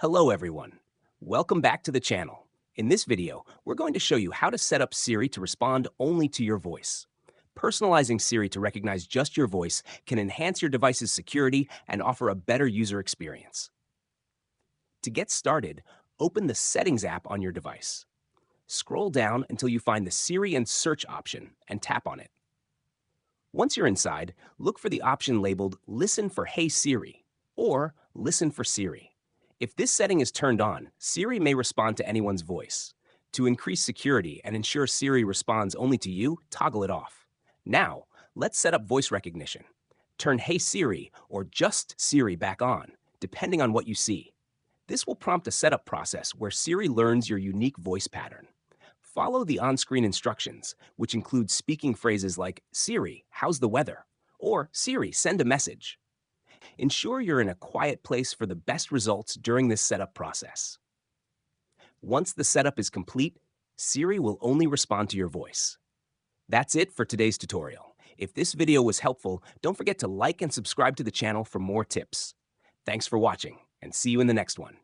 Hello everyone. Welcome back to the channel. In this video, we're going to show you how to set up Siri to respond only to your voice. Personalizing Siri to recognize just your voice can enhance your device's security and offer a better user experience. To get started, open the Settings app on your device. Scroll down until you find the Siri and Search option and tap on it. Once you're inside, look for the option labeled Listen for Hey Siri or Listen for Siri. If this setting is turned on, Siri may respond to anyone's voice. To increase security and ensure Siri responds only to you, toggle it off. Now, let's set up voice recognition. Turn Hey Siri or just Siri back on, depending on what you see. This will prompt a setup process where Siri learns your unique voice pattern. Follow the on-screen instructions, which include speaking phrases like Siri, how's the weather? Or Siri, send a message. Ensure you're in a quiet place for the best results during this setup process. Once the setup is complete, Siri will only respond to your voice. That's it for today's tutorial. If this video was helpful, don't forget to like and subscribe to the channel for more tips. Thanks for watching, and see you in the next one.